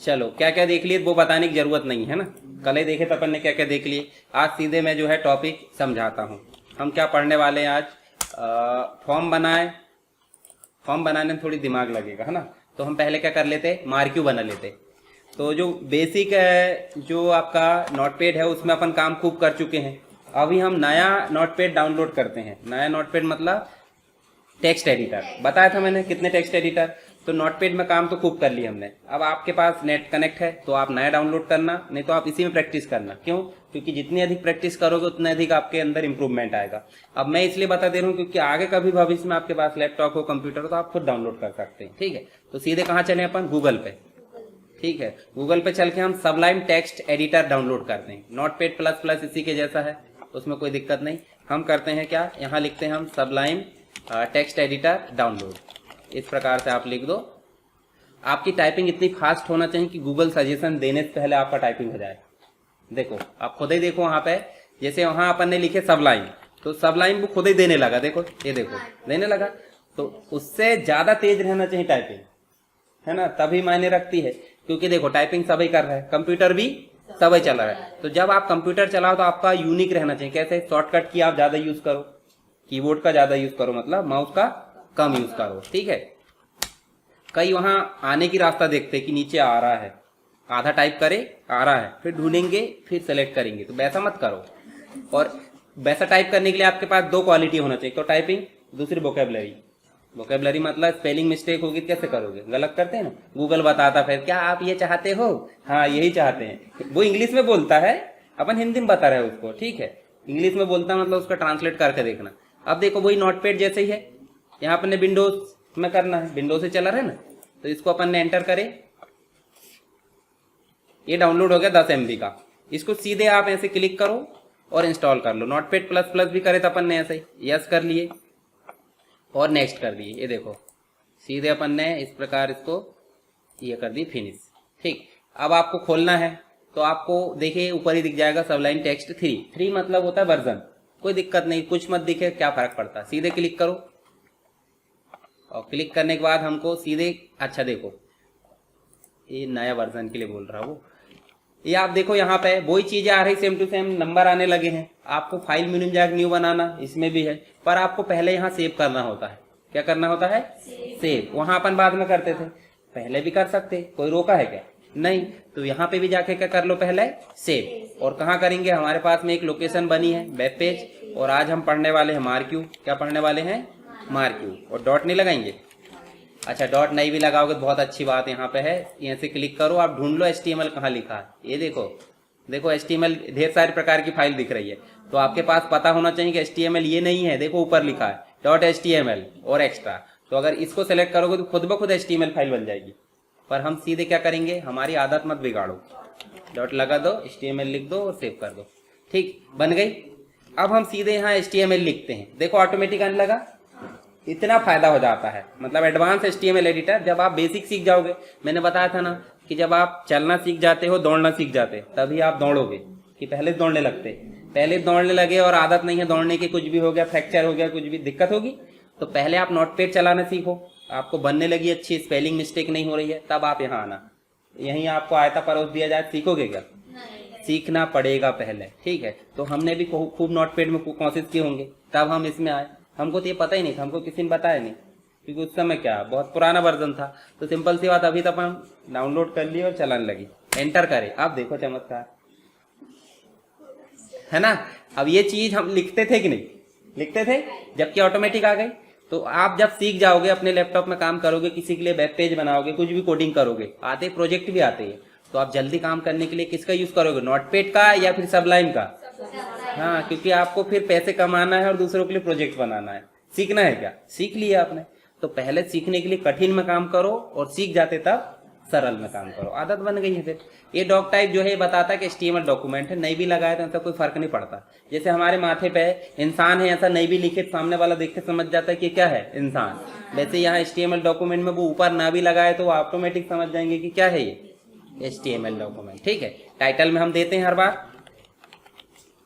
चलो क्या क्या देख लिए वो बताने की जरूरत नहीं है ना, कल ही देखे तो अपन ने क्या क्या देख लिए। आज सीधे मैं जो है टॉपिक समझाता हूँ। हम क्या पढ़ने वाले हैं आज, फॉर्म बनाए, फॉर्म बनाने में थोड़ी दिमाग लगेगा है ना, तो हम पहले क्या कर लेते, मार्क्यू बना लेते। तो जो बेसिक है जो आपका नोटपैड है उसमें अपन काम खूब कर चुके हैं। अभी हम नया नोटपैड डाउनलोड करते हैं। नया नोटपैड मतलब टेक्स्ट एडिटर, बताया था मैंने कितने टेक्स्ट एडिटर। तो नोटपैड में काम तो खूब कर लिया हमने। अब आपके पास नेट कनेक्ट है तो आप नया डाउनलोड करना, नहीं तो आप इसी में प्रैक्टिस करना। क्यों? क्योंकि जितनी अधिक प्रैक्टिस करोगे उतना अधिक आपके अंदर इंप्रूवमेंट आएगा। अब मैं इसलिए बता दे रहा हूँ क्योंकि आगे कभी भविष्य में आपके पास लैपटॉप हो, कंप्यूटर हो, तो आप खुद डाउनलोड कर सकते हैं। ठीक है, तो सीधे कहाँ चले अपन, गूगल पे। ठीक है, गूगल पे चल के हम सबलाइम टेक्स्ट एडिटर डाउनलोड करते हैं। नोटपैड प्लस प्लस इसी के जैसा है, उसमें कोई दिक्कत नहीं। हम करते हैं क्या, यहाँ लिखते हैं हम सबलाइम टेक्स्ट एडिटर डाउनलोड। इस प्रकार से आप लिख दो। आपकी टाइपिंग इतनी फास्ट होना चाहिए कि गूगल सजेशन देने से पहले आपका टाइपिंग हो जाए। देखो आप खुद ही देखो वहां पे, जैसे वहां अपन ने लिखे सबलाइम, तो सबलाइम वो खुद ही देने लगा। देखो ये देखो देने लगा। तो उससे ज्यादा तेज रहना चाहिए टाइपिंग, है ना, तभी मायने रखती है। क्योंकि देखो टाइपिंग सभी कर रहा है, कंप्यूटर भी सभी चला रहा है। तो जब आप कंप्यूटर चलाओ तो आपका यूनिक रहना चाहिए। कैसे? शॉर्टकट की आप ज्यादा यूज करो, कीबोर्ड का ज्यादा यूज करो, मतलब माउस का कम यूज करो। ठीक है, कई वहां आने की रास्ता देखते कि नीचे आ रहा है, आधा टाइप करे आ रहा है, फिर ढूंढेंगे, फिर सेलेक्ट करेंगे। तो वैसा मत करो। और वैसा टाइप करने के लिए आपके पास दो क्वालिटी होना चाहिए, तो टाइपिंग, दूसरी वोकेबलरी। वोकेबलरी मतलब स्पेलिंग मिस्टेक होगी कैसे करोगे, गलत करते हैं ना, गूगल बताता फिर क्या आप ये चाहते हो, हाँ यही चाहते हैं। वो इंग्लिश में बोलता है, अपन हिंदी में बता रहे हैं उसको। ठीक है, इंग्लिश में बोलता मतलब उसका ट्रांसलेट करके देखना। अब देखो वही नोटपैड जैसे ही है, यहाँ अपन ने विंडोज में करना है, विंडोज से चला रहा है ना, तो इसको अपन ने एंटर करे। ये डाउनलोड हो गया 10 MB का। इसको सीधे आप ऐसे क्लिक करो और इंस्टॉल कर लो। नोटपैड प्लस प्लस भी करे तो अपन ने ऐसे ही यस कर लिए और नेक्स्ट कर दिए। ये देखो सीधे अपन ने इस प्रकार इसको ये कर दी फिनिश। ठीक, अब आपको खोलना है तो आपको देखिए ऊपर ही दिख जाएगा सबलाइन टेक्स्ट 3 मतलब होता है वर्जन। कोई दिक्कत नहीं, कुछ मत दिखे, क्या फर्क पड़ता है। सीधे क्लिक करो और क्लिक करने के बाद हमको सीधे, अच्छा देखो ये नया वर्जन के लिए बोल रहा वो, ये आप देखो यहाँ पे वही चीजें आ रही, सेम टू सेम नंबर आने लगे हैं। आपको फाइल मेन्यू में जाकर न्यू बनाना, इसमें भी है, पर आपको पहले यहाँ सेव करना होता है। क्या करना होता है? सेव। वहां अपन बाद में करते थे, पहले भी कर सकते, कोई रोका है क्या? नहीं। तो यहाँ पे भी जाके क्या कर लो, पहले सेव। और कहाँ करेंगे, हमारे पास में एक लोकेशन बनी है वेब पेज, और आज हम पढ़ने वाले हैं मार्क्यू। क्या पढ़ने वाले हैं? मार्क्यू। और डॉट नहीं लगाएंगे, अच्छा डॉट नहीं भी लगाओगे तो बहुत अच्छी बात यहाँ पे है। यहाँ से क्लिक करो, आप ढूंढ लो HTML कहाँ लिखा है। ये देखो देखो HTML ढेर सारे प्रकार की फाइल दिख रही है, तो आपके पास पता होना चाहिए कि HTML ये नहीं है। देखो ऊपर लिखा है .html और एक्स्ट्रा, तो अगर इसको सेलेक्ट करोगे तो खुद ब खुद HTML फाइल बन जाएगी। पर हम सीधे क्या करेंगे, हमारी आदत मत बिगाड़ो, डॉट लगा दो, HTML लिख दो और सेव कर दो। ठीक, बन गई। अब हम सीधे यहाँ HTML लिखते हैं, देखो ऑटोमेटिक आने लगा। इतना फायदा हो जाता है, मतलब एडवांस HTML एडिटर जब आप बेसिक सीख जाओगे। मैंने बताया था ना कि जब आप चलना सीख जाते हो, दौड़ना सीख जाते तभी आप दौड़ोगे, कि पहले दौड़ने लगते, पहले दौड़ने लगे और आदत नहीं है दौड़ने की, कुछ भी हो गया, फ्रैक्चर हो गया, कुछ भी दिक्कत होगी, तो पहले आप नोटपैड चलाना सीखो, आपको बनने लगी अच्छी, स्पेलिंग मिस्टेक नहीं हो रही है, तब आप यहाँ आना। यहीं आपको आयता परोस दिया जाए, सीखोगे क्या? सीखना पड़ेगा पहले। ठीक है, तो हमने भी खूब नोटपैड में कोशिश की होंगे, तब हम इसमें आए। हमको तो ये पता ही नहीं था, हमको किसी ने बताया नहीं, क्योंकि उस समय क्या बहुत पुराना वर्जन था। तो सिंपल सी बात, अभी तक हम डाउनलोड कर लिए और चलाने लगी, एंटर करें। अब देखो चमत्कार, है ना। अब ये चीज हम लिखते थे कि नहीं लिखते थे, जबकि ऑटोमेटिक आ गई। तो आप जब सीख जाओगे, अपने लैपटॉप में काम करोगे, किसी के लिए वेब पेज बनाओगे, कुछ भी कोडिंग करोगे, आते प्रोजेक्ट भी आते हैं, तो आप जल्दी काम करने के लिए किसका यूज करोगे, नोटपैड का या फिर सबलाइम का? हाँ, क्योंकि आपको फिर पैसे कमाना है और दूसरों के लिए प्रोजेक्ट बनाना है। सीखना है क्या? सीख लिया आपने, तो पहले सीखने के लिए कठिन में काम करो और सीख जाते तब सरल में काम करो, आदत बन गई है फिर। ये डॉक टाइप जो है बताता है कि HTML डॉक्यूमेंट है, नहीं भी लगाए तो ऐसा कोई फर्क नहीं पड़ता। जैसे हमारे माथे पे इंसान है, ऐसा नहीं भी लिखे सामने वाला देख के समझ जाता है कि क्या है, इंसान। वैसे यहाँ HTML डॉक्यूमेंट में वो ऊपर ना भी लगाए तो वो ऑटोमेटिक समझ जाएंगे कि क्या है ये HTML डॉक्यूमेंट। ठीक है, टाइटल में हम देते हैं हर बार,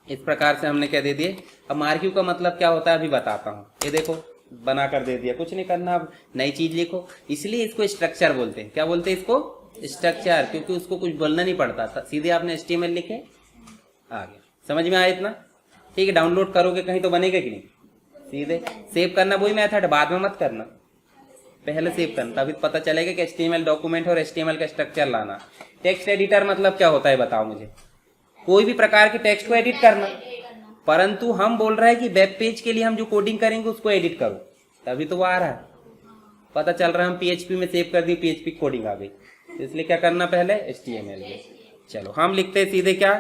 इस प्रकार से हमने क्या दे दिए। अब मार्क्यू का मतलब क्या होता है अभी बताता हूँ। ये देखो बना कर दे दिया, कुछ नहीं करना, अब नई चीज लिखो, इसलिए इसको स्ट्रक्चर बोलते हैं। क्या बोलते हैं इसको? स्ट्रक्चर, क्योंकि उसको कुछ बोलना नहीं पड़ता था, सीधे आपने HTML लिखे आ गया। समझ में आया इतना? ठीक है, डाउनलोड करोगे कहीं तो बनेगा कि नहीं? सीधे सेव करना वही मेथड, बाद में मत करना, पहले सेव करना, तभी पता चलेगा कि HTML डॉक्यूमेंट और HTML का स्ट्रक्चर लाना। टेक्स्ट एडिटर मतलब क्या होता है बताओ मुझे? कोई भी प्रकार के टेक्स्ट को एडिट करना, परंतु हम बोल रहे हैं कि वेब पेज के लिए हम जो कोडिंग करेंगे उसको एडिट करो, तभी तो वो आ रहा है। पता चल रहा है हम PHP में सेव कर दी, PHP कोडिंग आ गई, इसलिए क्या करना पहले HTML में। चलो हम लिखते हैं सीधे क्या,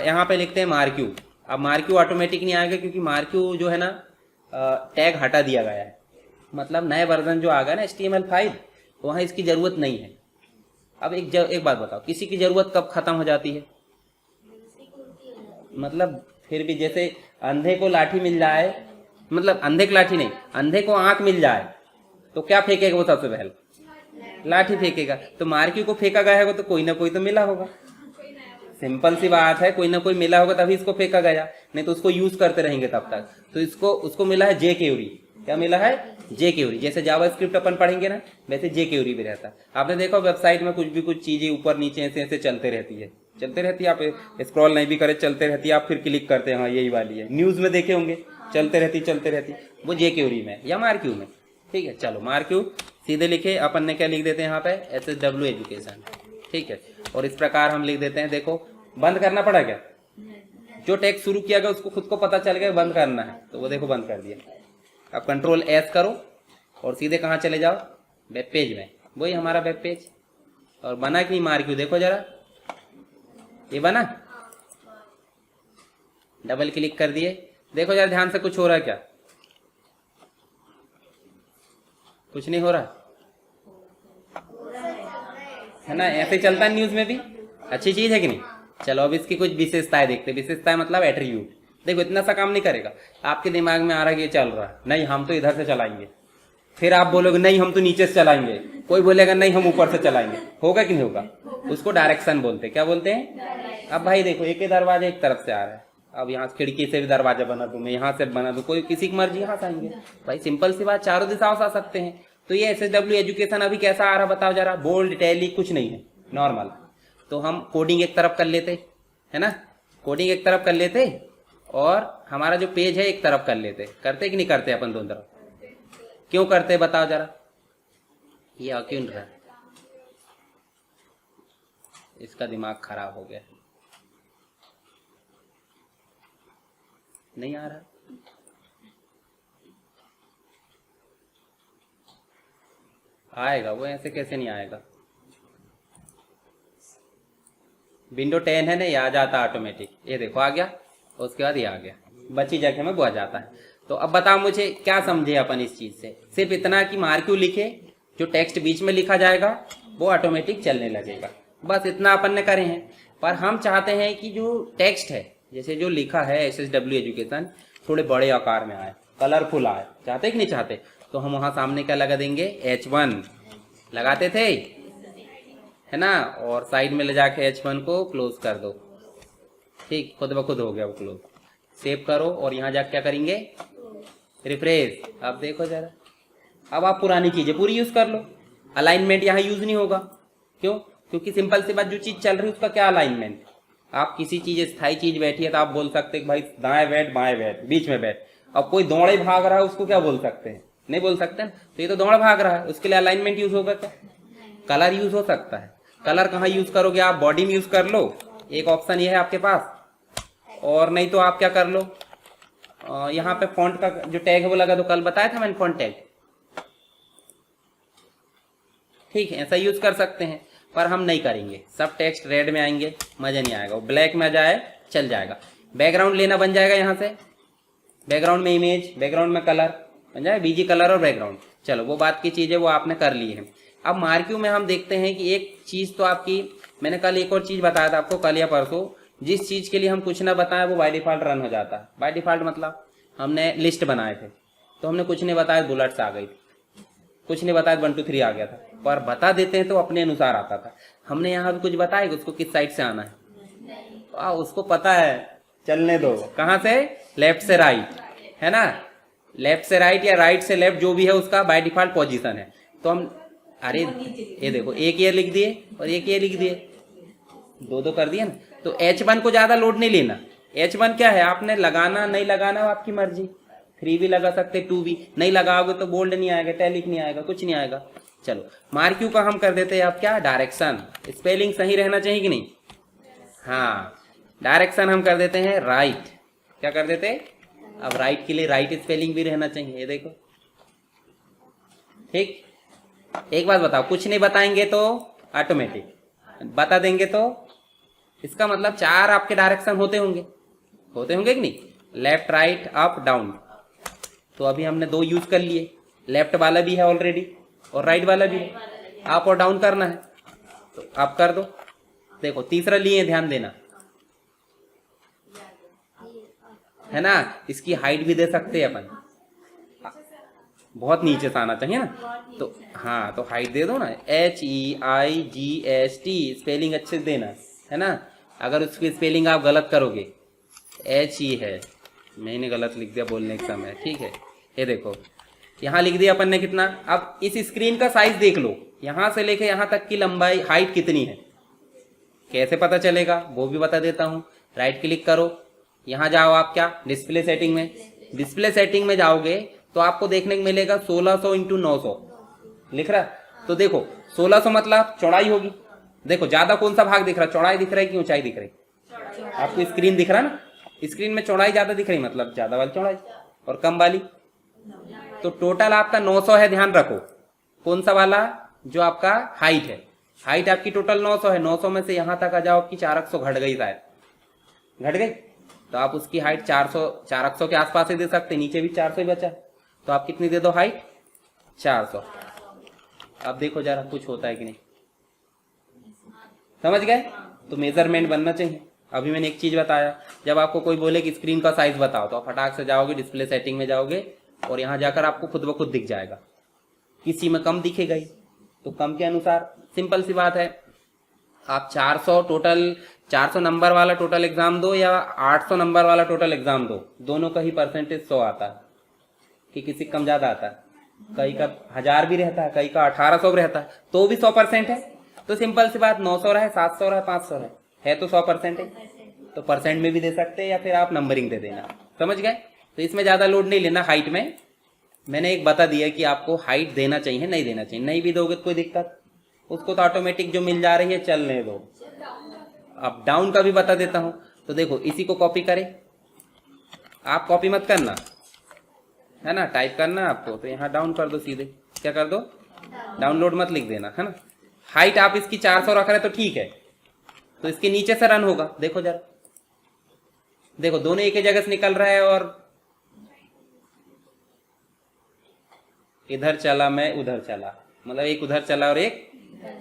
यहाँ पे लिखते हैं मार्क्यू। अब मार्क्यू ऑटोमेटिक नहीं आएगा क्योंकि मार्क्यू जो है ना टैग हटा दिया गया है, मतलब नए वर्जन जो आ गया ना HTML5 वहाँ इसकी जरूरत नहीं है। अब एक बात बताओ, किसी की जरूरत कब खत्म हो जाती है? मतलब फिर भी जैसे अंधे को लाठी मिल जाए, मतलब अंधे को लाठी नहीं, अंधे को आंख मिल जाए तो क्या फेंकेगा वो सबसे पहले? लाठी फेंकेगा। तो मार्क्यू को फेंका गया है तो कोई ना कोई तो मिला होगा, सिंपल सी बात है, कोई ना कोई मिला होगा तभी इसको फेंका गया, नहीं तो उसको यूज करते रहेंगे तब तक। तो इसको उसको मिला है jQuery। क्या मिला है? jQuery। जैसे जावास्क्रिप्ट अपन पढ़ेंगे ना वैसे jQuery भी रहता है। आपने देखा वेबसाइट में कुछ भी कुछ चीजें ऊपर नीचे ऐसे ऐसे चलते रहती है, आप स्क्रॉल नहीं भी करे चलते रहती है, आप फिर क्लिक करते हैं हाँ यही वाली है। न्यूज में देखे होंगे चलते रहती, वो jQuery में या मार्क्यू में। ठीक है, चलो मार्क्यू सीधे लिखे, अपन ने क्या लिख देते हैं यहाँ पे SSW एजुकेशन। ठीक है, और इस प्रकार हम लिख देते हैं, देखो बंद करना पड़ा क्या? जो टेक्स्ट शुरू किया गया उसको खुद को पता चल गया बंद करना है, तो वो देखो बंद कर दिया। अब कंट्रोल S करो और सीधे कहाँ चले जाओ? वेब पेज में। वही हमारा वेब पेज। और बना कि नहीं मार्क्यू? देखो जरा, ये बना, डबल क्लिक कर दिए, देखो जरा ध्यान से, कुछ हो रहा है क्या? कुछ नहीं हो रहा है ना, ऐसे चलता है न्यूज में भी, अच्छी चीज है कि नहीं? चलो अब इसकी कुछ विशेषताएं देखते हैं। विशेषताएं मतलब एट्रीब्यूट। देखो इतना सा काम नहीं करेगा, आपके दिमाग में आ रहा है कि ये चल रहा है, नहीं हम तो इधर से चलाएंगे, फिर आप बोलोगे नहीं हम तो नीचे से चलाएंगे, कोई बोलेगा नहीं हम ऊपर से चलाएंगे, होगा कि नहीं होगा? उसको डायरेक्शन बोलते हैं। क्या बोलते हैं? अब भाई देखो एक ही दरवाजा एक तरफ से आ रहा है, अब यहाँ खिड़की से भी दरवाजा बना दूं मैं, यहाँ से बना दूं, कोई किसी की मर्जी यहाँ से आएंगे भाई, सिंपल सी बात, चारों दिशाओं से आ सकते हैं। तो ये SSW एजुकेशन अभी कैसा आ रहा बताओ जरा? बोल्ड टैली कुछ नहीं है, नॉर्मल। तो हम कोडिंग एक तरफ कर लेते है ना, कोडिंग एक तरफ कर लेते और हमारा जो पेज है एक तरफ कर लेते। करते कि नहीं करते अपन दोनों तरफ? क्यों करते बताओ जरा? ये क्यों रहा है? इसका दिमाग खराब हो गया, नहीं आ रहा। आएगा वो, ऐसे कैसे नहीं आएगा? विंडो 10 है ना, ये आ जाता ऑटोमेटिक, ये देखो आ गया, उसके बाद ये आ गया, बची जगह में वो आ जाता है। तो अब बताओ मुझे क्या समझे अपन इस चीज से? सिर्फ इतना कि मार्क्यू लिखे, जो टेक्स्ट बीच में लिखा जाएगा वो ऑटोमेटिक चलने लगेगा, बस इतना अपन ने करे हैं। पर हम चाहते हैं कि जो टेक्स्ट है, जैसे जो लिखा है SSW एजुकेशन, थोड़े बड़े आकार में आए, कलरफुल आए, चाहते कि नहीं चाहते? तो हम वहां सामने क्या लगा देंगे? H1 लगाते थे है ना, और साइड में ले जाके H1 को क्लोज कर दो। ठीक, खुद ब खुद हो गया वो क्लोज। सेव करो और यहाँ जाके क्या करेंगे? रिफ्रेश। अब देखो जरा, अब आप पुरानी चीजें पूरी यूज कर लो, अलाइनमेंट यहाँ यूज नहीं होगा। क्यों? क्योंकि सिंपल सी बात, जो चीज चल रही है उसका क्या अलाइनमेंट? आप किसी चीज स्थायी चीज बैठी है तो आप बोल सकते हैं भाई दाएं बैठ बाएं बैठ बीच में बैठ। अब कोई दौड़े भाग रहा है उसको क्या बोल सकते हैं? नहीं बोल सकते ना। तो ये तो दौड़ भाग रहा है, उसके लिए अलाइनमेंट यूज होगा क्या? कलर यूज हो सकता है। कलर कहाँ यूज करोगे? आप बॉडी में यूज कर लो, एक ऑप्शन ये है आपके पास, और नहीं तो आप क्या कर लो, यहाँ पे फॉन्ट का जो टैग है वो लगा दो। कल बताया था मैंने फॉन्ट टैग, ठीक है, ऐसा यूज कर सकते हैं। पर हम नहीं करेंगे, सब टेक्स्ट रेड में आएंगे, मजा नहीं आएगा। वो ब्लैक में आ जाए चल जाएगा। बैकग्राउंड लेना बन जाएगा, यहाँ से बैकग्राउंड में इमेज, बैकग्राउंड में कलर बन जाए, बीजी कलर और बैकग्राउंड। चलो वो बात की चीज है, वो आपने कर ली है। अब मार्क्यू में हम देखते हैं कि एक चीज तो आपकी, मैंने कल एक और चीज बताया था आपको, कल या परसों, जिस चीज के लिए हम कुछ ना बताएं वो बाय डिफॉल्ट रन हो जाता है। बाय डिफॉल्ट मतलब हमने लिस्ट बनाए थे तो हमने कुछ नहीं बताया, बुलेट्स आ गई, कुछ नहीं बताया 1 2 3 आ गया था। पर बता देते हैं तो अपने अनुसार आता था। हमने यहाँ भी कुछ बताया कि उसको किस साइड से आना है, उसको पता है, चलने दो। कहाँ से? लेफ्ट से राइट, है ना, लेफ्ट से राइट या राइट से लेफ्ट, जो भी है उसका बाय डिफॉल्ट पोजीशन है। तो हम अरे ये देखो, एक ये लिख दिए और एक ये लिख दिए, दो दो कर दिए ना। तो H1 को ज्यादा लोड नहीं लेना। H1 क्या है, आपने लगाना नहीं लगाना आपकी मर्जी, 3 भी लगा सकते, 2 भी। नहीं लगाओगे तो बोल्ड नहीं आएगा, टैलिक नहीं आएगा, कुछ नहीं आएगा। चलो मार्क्यू का हम कर देते हैं आप क्या, डायरेक्शन। स्पेलिंग सही रहना चाहिए कि नहीं? हाँ, डायरेक्शन हम कर देते हैं राइट। क्या कर देते हैं? अब राइट के लिए राइट स्पेलिंग भी रहना चाहिए, ये देखो। ठीक, एक बात बताओ, कुछ नहीं बताएंगे तो ऑटोमेटिक, बता देंगे तो इसका मतलब 4 आपके डायरेक्शन होते होंगे कि नहीं? Left, right, up, down. तो अभी हमने 2 यूज कर लिए, लेफ्ट वाला भी है ऑलरेडी और राइट वाला भी है। अप और डाउन करना है तो आप कर दो। देखो तीसरा लिए, ध्यान देना, है ना? इसकी हाइट भी दे सकते हैं अपन, बहुत नीचे से आना चाहिए ना, तो हाँ, तो हाइट दे दो ना, HEIGHT, स्पेलिंग अच्छे से देना, है ना? अगर उसकी स्पेलिंग आप गलत करोगे, HE है, मैंने गलत लिख दिया बोलने के समय, ठीक है? ये देखो यहाँ लिख दिया अपन ने कितना। अब इस स्क्रीन का साइज देख लो, यहाँ से लेके यहाँ तक की लंबाई, हाइट कितनी है, कैसे पता चलेगा वो भी बता देता हूँ। राइट क्लिक करो, यहाँ जाओ आप क्या, डिस्प्ले सेटिंग में। डिस्प्ले सेटिंग में जाओगे तो आपको देखने को मिलेगा 1600 इंटू 900 लिख रहा है। तो देखो 1600 मतलब चौड़ाई होगी। देखो ज्यादा कौन सा भाग दिख रहा है, चौड़ाई दिख रहा है कि ऊंचाई दिख रही? आपको स्क्रीन दिख रहा है ना, स्क्रीन में चौड़ाई ज्यादा दिख रही, मतलब ज्यादा वाली चौड़ाई, और कम वाली। तो टोटल आपका 900 है, ध्यान रखो। कौन सा वाला? जो आपका हाइट है, हाइट आपकी टोटल 900 है। 900 में से यहां तक आ जाओ कि 400 घट गई, शायद घट गई, तो आप उसकी हाइट 400 के आसपास ही दे सकते, नीचे भी 400 ही बचा, तो आप कितनी दे दो हाइट? 400। अब देखो जरा कुछ होता है कि नहीं, समझ गए? तो मेजरमेंट बनना चाहिए। अभी मैंने एक चीज बताया, जब आपको कोई बोले कि स्क्रीन का साइज बताओ, तो आप फटाक से जाओगे डिस्प्ले सेटिंग में जाओगे और यहाँ जाकर आपको खुद ब खुद दिख जाएगा। किसी में कम दिखेगा ही, तो कम के अनुसार, सिंपल सी बात है। आप 400 टोटल, 400 नंबर वाला टोटल एग्जाम दो या 800 नंबर वाला टोटल एग्जाम दो, दोनों का ही परसेंटेज 100 आता है, कि किसी कम ज्यादा आता है। कई का 1000 भी रहता है, कई का 1800 भी रहता है, तो भी 100% है। तो सिंपल सी बात, 900 रहे, 700 रहे, 500 रहे, है तो 100% है। तो परसेंट में भी दे सकते हैं या फिर आप नंबरिंग दे देना, समझ गए? तो इसमें ज्यादा लोड नहीं लेना। हाइट में मैंने एक बता दिया कि आपको हाइट देना चाहिए, नहीं देना चाहिए। नहीं भी दोगे तो कोई दिक्कत, उसको तो ऑटोमेटिक जो मिल जा रही है चलने दो। अब डाउन का भी बता देता हूं। तो देखो इसी को कॉपी करें, आप कॉपी मत करना, है ना, टाइप करना आपको, तो यहाँ डाउन कर दो सीधे। क्या कर दो? डाउनलोड मत लिख देना, है ना। हाइट आप इसकी 400 रख रहे तो ठीक है, तो इसके नीचे से रन होगा। देखो जरा, देखो दोनों एक ही जगह से निकल रहा है, और इधर चला मैं उधर चला, मतलब एक उधर चला और एक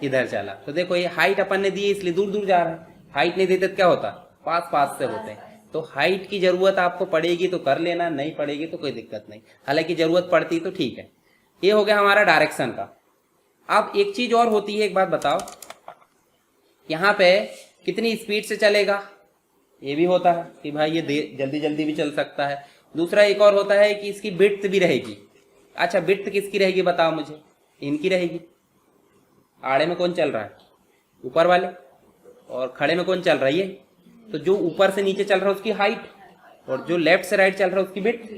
इधर चला। तो देखो ये हाइट अपन ने दी इसलिए दूर दूर जा रहा है, हाइट नहीं देते तो क्या होता, पास पास से होते हैं। तो हाइट की जरूरत आपको पड़ेगी तो कर लेना, नहीं पड़ेगी तो कोई दिक्कत नहीं, हालांकि जरूरत पड़ती तो ठीक है। ये हो गया हमारा डायरेक्शन का। अब एक चीज और होती है, एक बात बताओ, यहाँ पे कितनी स्पीड से चलेगा, ये भी होता है कि भाई ये जल्दी जल्दी भी चल सकता है। दूसरा एक और होता है कि इसकी विड्थ भी रहेगी। अच्छा विड्थ किसकी रहेगी बताओ मुझे? इनकी रहेगी। आड़े में कौन चल रहा है? ऊपर वाले। और खड़े में कौन चल रहा है? ये। तो जो ऊपर से नीचे चल रहा है उसकी हाइट, और जो लेफ्ट से राइट चल रहा है उसकी विड्थ।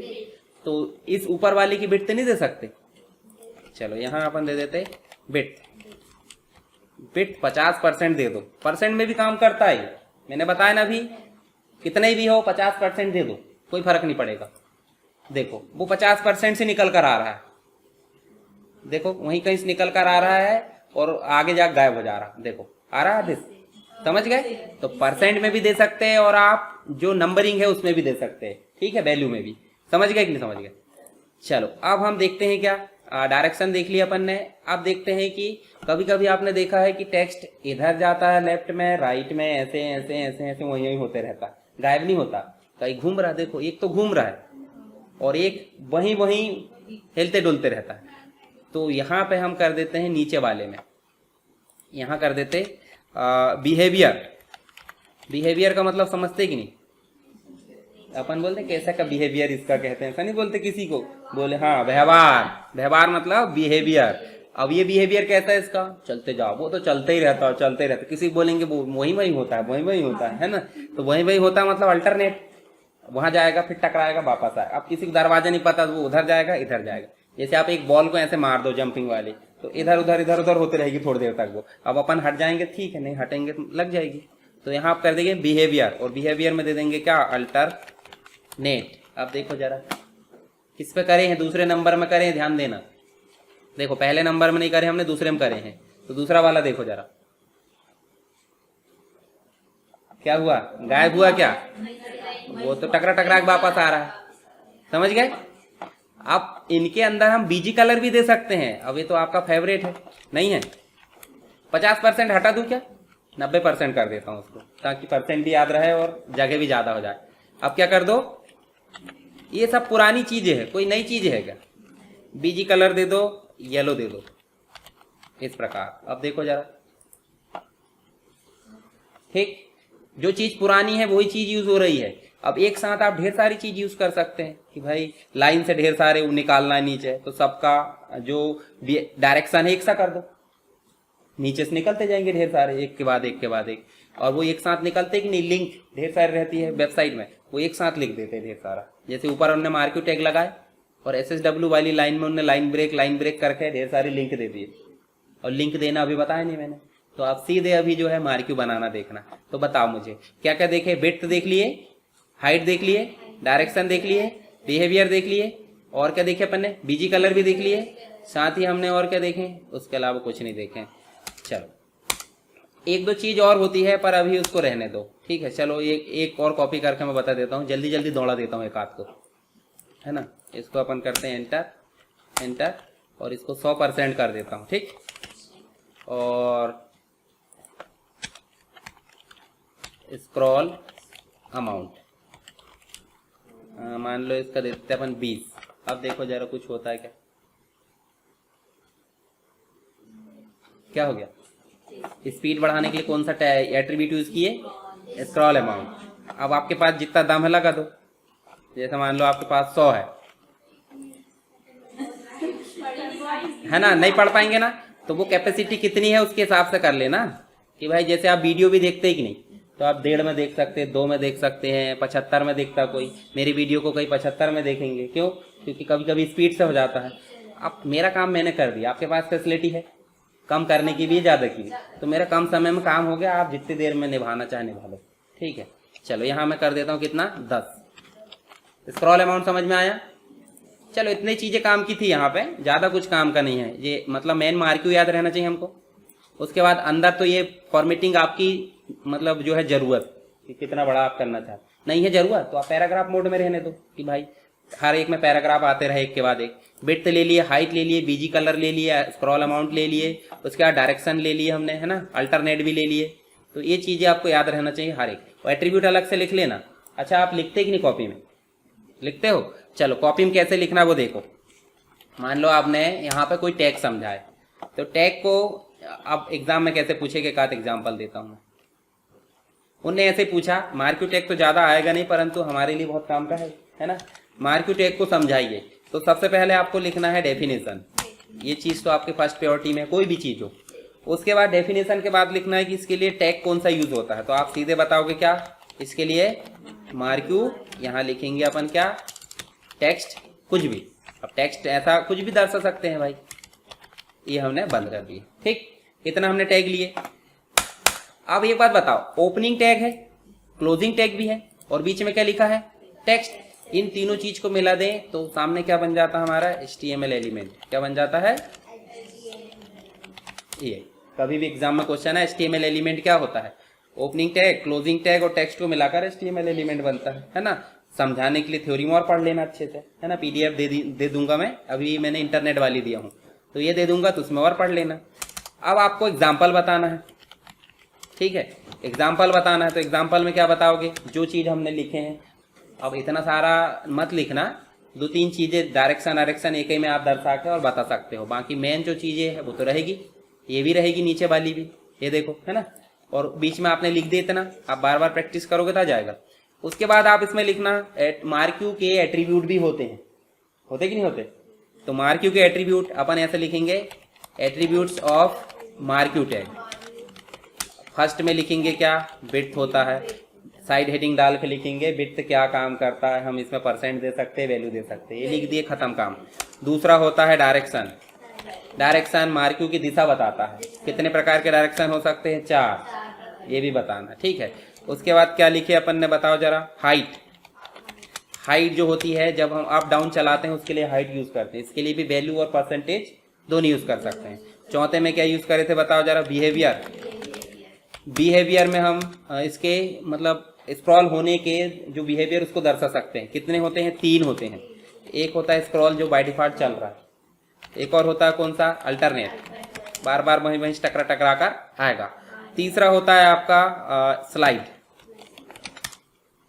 तो इस ऊपर वाले की विड्थ नहीं दे सकते? चलो यहाँ अपन दे देते विड्थ। विड्थ 50% दे दो, परसेंट में भी काम करता है, मैंने बताया ना अभी, कितने भी हो 50% दे दो, कोई फर्क नहीं पड़ेगा। देखो वो 50% से निकल कर आ रहा है, देखो वहीं कहीं से निकल कर आ रहा है और आगे जाकर गायब हो जा रहा है। देखो आ रहा है, समझ गए? तो परसेंट में भी दे सकते हैं और आप जो नंबरिंग है उसमें भी दे सकते हैं, ठीक है, वैल्यू में भी। समझ गए कि नहीं समझ गए? चलो अब हम देखते हैं क्या, डायरेक्शन देख लिया अपन ने। अब देखते हैं कि कभी कभी आपने देखा है कि टेक्स्ट इधर जाता है लेफ्ट में, राइट में, ऐसे ऐसे ऐसे ऐसे वहीं होते रहता, गायब नहीं होता, कहीं घूम रहा है। देखो एक तो घूम रहा है और एक वहीं वहीं हिलते डुलते रहता है। तो यहाँ पे हम कर देते हैं नीचे वाले में, यहाँ कर देते बिहेवियर। बिहेवियर का मतलब समझते कि नहीं? अपन बोलते कैसा का बिहेवियर इसका कहते हैं, ऐसा नहीं बोलते किसी को, बोले हाँ व्यवहार। व्यवहार मतलब बिहेवियर। अब ये बिहेवियर कैसा है इसका, चलते जाओ, वो तो चलते ही रहता है, चलते ही रहता है। किसी बोलेंगे वो वही वही होता है, वही वही होता है ना, तो वही वही होता है मतलब अल्टरनेट, वहां जाएगा फिर टकराएगा वापस आएगा। अब किसी को दरवाजा नहीं पता तो वो उधर जाएगा इधर जाएगा। जैसे आप एक बॉल को ऐसे मार दो जंपिंग वाली, तो इधर उधर होती रहेगी थोड़ी देर तक वो। अब अपन हट जाएंगे ठीक है, नहीं हटेंगे तो लग जाएगी। तो यहाँ आप कर देंगे बिहेवियर, और बिहेवियर में दे देंगे क्या, अल्टरनेट। अब देखो जरा किस पे करे हैं, दूसरे नंबर में करे, ध्यान देना। देखो पहले नंबर में नहीं करे हमने, दूसरे में करे हैं, तो दूसरा वाला देखो जरा क्या हुआ, गायब हुआ क्या, वो तो टकरा टकरा के वापस आ रहा है। समझ गए। अब इनके अंदर हम बीजी कलर भी दे सकते हैं। अब ये तो आपका फेवरेट है, नहीं है, 50% हटा दूं क्या, 90% कर देता हूं उसको, ताकि परसेंट भी याद रहे और जगह भी ज्यादा हो जाए। अब क्या कर दो, ये सब पुरानी चीजें है, कोई नई चीज है क्या, बीजी कलर दे दो, येलो दे दो, इस प्रकार। अब देखो जरा, ठीक, जो चीज पुरानी है वही चीज यूज हो रही है। अब एक साथ आप ढेर सारी चीज यूज कर सकते हैं कि भाई लाइन से ढेर सारे निकालना है नीचे, तो सबका जो डायरेक्शन है एक सा कर दो, नीचे से निकलते जाएंगे ढेर सारे, एक के बाद एक के बाद एक। और वो एक साथ निकलते कि नहीं, लिंक ढेर सारी रहती है वेबसाइट में, वो एक साथ लिख देते हैं ढेर सारा। जैसे ऊपर उन्होंने मार्क्यू टैग लगाए और SSW वाली लाइन में उन्होंने लाइन ब्रेक करके ढेर सारी लिंक दे दिए। और लिंक देना अभी बताया नहीं मैंने, तो आप सीधे अभी जो है मार्क्यू बनाना देखना। तो बताओ मुझे क्या क्या देखे, विड्थ देख लिए, हाइट देख लिए, डायरेक्शन देख लिए, बिहेवियर देख लिए, और क्या देखे अपन ने, बीजी कलर भी देख लिए, साथ ही हमने और क्या देखे, उसके अलावा कुछ नहीं देखे। चलो एक दो चीज और होती है पर अभी उसको रहने दो, ठीक है। चलो एक और कॉपी करके मैं बता देता हूँ, जल्दी जल्दी दौड़ा देता हूँ एक हाथ को, है ना। इसको अपन करते हैं एंटर, और इसको 100% कर देता हूँ, ठीक। और स्क्रॉल अमाउंट मान लो इसका देते हैं अपन 20। अब देखो जरा कुछ होता है क्या, क्या हो गया, स्पीड बढ़ाने के लिए कौन सा एट्रीब्यूट यूज किए, स्क्रॉल अमाउंट। अब आपके पास जितना दाम है लगा दो, जैसे मान लो आपके पास 100 है ना, नहीं पढ़ पाएंगे ना, तो वो कैपेसिटी कितनी है उसके हिसाब से कर लेना कि भाई जैसे आप वीडियो भी देखते हैं कि नहीं, तो आप 1.5 में देख सकते हैं, 2 में देख सकते हैं, 75 में देखता कोई, मेरी वीडियो को कहीं 75 में देखेंगे, क्यों, क्योंकि कभी कभी स्पीड से हो जाता है। अब मेरा काम मैंने कर दिया, आपके पास फैसिलिटी है कम करने की भी ज़्यादा की, तो मेरा कम समय में काम हो गया, आप जितनी देर में निभाना चाहे निभा लो, ठीक है। चलो यहाँ मैं कर देता हूँ कितना, 10। स्क्रॉल अमाउंट समझ में आया। चलो इतनी चीज़ें काम की थी, यहाँ पे ज़्यादा कुछ काम का नहीं है, ये मतलब मेन मार्क्यू याद रहना चाहिए हमको। उसके बाद अंदर तो ये फॉर्मेटिंग आपकी मतलब जो है ज़रूरत कि कितना बड़ा आप करना चाहते, नहीं है ज़रूरत तो आप पैराग्राफ मोड में रहने दो कि भाई हर एक में पैराग्राफ आते रहे एक के बाद एक। विड्थ ले लिए, हाइट ले लिए, बीजी कलर ले लिए, स्क्रॉल अमाउंट ले लिए, उसके बाद डायरेक्शन ले लिए हमने, है ना, अल्टरनेट भी ले लिए। तो ये चीज़ें आपको याद रहना चाहिए हर एक। और एट्रीब्यूट अलग से लिख लेना। अच्छा आप लिखते कि नहीं, कॉपी में लिखते हो, चलो कॉपी में कैसे लिखना वो देखो। मान लो आपने यहाँ पे कोई टैग समझा है, तो टैग को अब एग्जाम में कैसे पूछेगा, एक आध एग्जाम्पल देता हूँ। उनने ऐसे पूछा, मार्क्यू टैग तो ज़्यादा आएगा नहीं परंतु हमारे लिए बहुत काम का है ना। मार्क्यू टैग को समझाइए, तो सबसे पहले आपको लिखना है डेफिनेशन। ये चीज़ तो आपके फर्स्ट प्रायोरिटी में, कोई भी चीज़ हो। उसके बाद डेफिनेशन के बाद लिखना है कि इसके लिए टैग कौन सा यूज होता है। तो आप सीधे बताओगे क्या, इसके लिए मार्क्यू, यहाँ लिखेंगे अपन क्या, टेक्स्ट, कुछ भी। अब टेक्स्ट ऐसा कुछ भी दर्शा सकते हैं भाई, ये हमने बंद कर दिए, ठीक। इतना हमने टैग लिए। अब एक बात बताओ, ओपनिंग टैग है, क्लोजिंग टैग भी है, और बीच में क्या लिखा है, टेक्स्ट। इन तीनों चीज को मिला दें तो सामने क्या बन जाता है हमारा, HTML एलिमेंट। क्या बन जाता है, ये कभी भी एग्जाम में क्वेश्चन है, HTML एलिमेंट क्या होता है, ओपनिंग टैग, क्लोजिंग टैग और टेक्स्ट को मिलाकर HTML एलिमेंट बनता है ना। समझाने के लिए थ्योरी में और पढ़ लेना अच्छे से, है ना। PDF दे दूंगा मैं, अभी मैंने इंटरनेट वाली दिया हूँ, तो ये दे दूंगा, तो उसमें और पढ़ लेना। अब आपको एग्जाम्पल बताना है, ठीक है। एग्जाम्पल बताना है तो एग्जाम्पल में क्या बताओगे, जो चीज़ हमने लिखे हैं। अब इतना सारा मत लिखना, 2-3 चीज़ें डायरेक्शन एक ही में आप दर्शा के और बता सकते हो। बाकी मेन जो चीज़ें है वो तो रहेगी, ये भी रहेगी, नीचे वाली भी, ये देखो, है ना। और बीच में आपने लिख दिया इतना, आप बार बार प्रैक्टिस करोगे तो आ जाएगा। उसके बाद आप इसमें लिखना, मार्क्यू के एट्रीब्यूट भी होते हैं, होते कि नहीं होते। तो मार्क्यू के एट्रीब्यूट अपन ऐसे लिखेंगे, attributes of marquee tag, first में लिखेंगे क्या, विड्थ होता है, साइड हेडिंग डाल के लिखेंगे विड्थ क्या काम करता है, हम इसमें परसेंट दे सकते हैं, वैल्यू दे सकते हैं, ये लिख दिए, खत्म काम। दूसरा होता है डायरेक्शन, डायरेक्शन मार्क्यू की दिशा बताता है, कितने प्रकार के डायरेक्शन हो सकते हैं, 4, ये भी बताना, ठीक है। उसके बाद क्या लिखे अपन ने, बताओ जरा, हाइट, हाइट जो होती है जब हम अप डाउन चलाते हैं उसके लिए हाइट यूज करते हैं, इसके लिए भी वैल्यू और परसेंटेज दोनों यूज कर सकते हैं। चौथे में क्या यूज करे थे, बताओ जरा, बिहेवियर, बिहेवियर में हम इसके मतलब स्क्रॉल होने के जो बिहेवियर उसको दर्शा सकते हैं, कितने होते हैं, 3 होते हैं। एक होता है स्क्रॉल जो बाय डिफॉल्ट चल रहा है, एक और होता है कौन सा, अल्टरनेट, बार बार वहीं वहीं टकरा टकरा कर आएगा। तीसरा होता है आपका स्लाइड,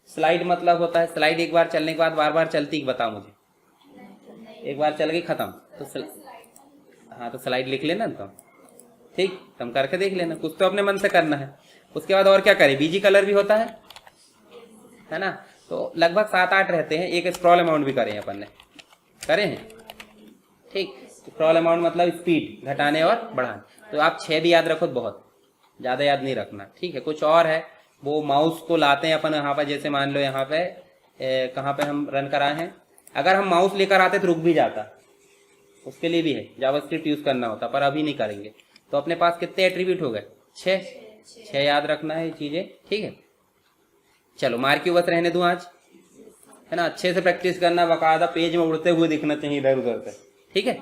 स्लाइड मतलब होता है स्लाइड एक बार चलने के बाद बार बार चलती, बताओ मुझे, एक बार चल गई खत्म, तो हाँ तो स्लाइड लिख लेना तुम, ठीक, तुम करके देख लेना, कुछ तो अपने मन से करना है। उसके बाद और क्या करें, बीजी कलर भी होता है ना, तो लगभग 7-8 रहते हैं। एक स्क्रॉल अमाउंट भी करें अपन ने, करे हैं, ठीक, स्क्रॉल अमाउंट मतलब स्पीड घटाने और बढ़ाने, तो आप 6 भी याद रखो, बहुत ज़्यादा याद नहीं रखना, ठीक है। कुछ और है, वो माउस को लाते हैं अपन यहाँ पर, जैसे मान लो यहाँ पे कहाँ पे हम रन कराए हैं, अगर हम माउस लेकर आते तो रुक भी जाता, उसके लिए भी है जावास्क्रिप्ट यूज करना होता, पर अभी नहीं करेंगे। तो अपने पास कितने एट्रीब्यूट हो गए, 6 याद रखना है चीजें, ठीक है। चलो मार्क्यू बस रहने दूं आज, है ना, अच्छे से प्रैक्टिस करना, बाकायदा पेज में उड़ते हुए दिखना चाहिए इधर उधर से, ठीक है।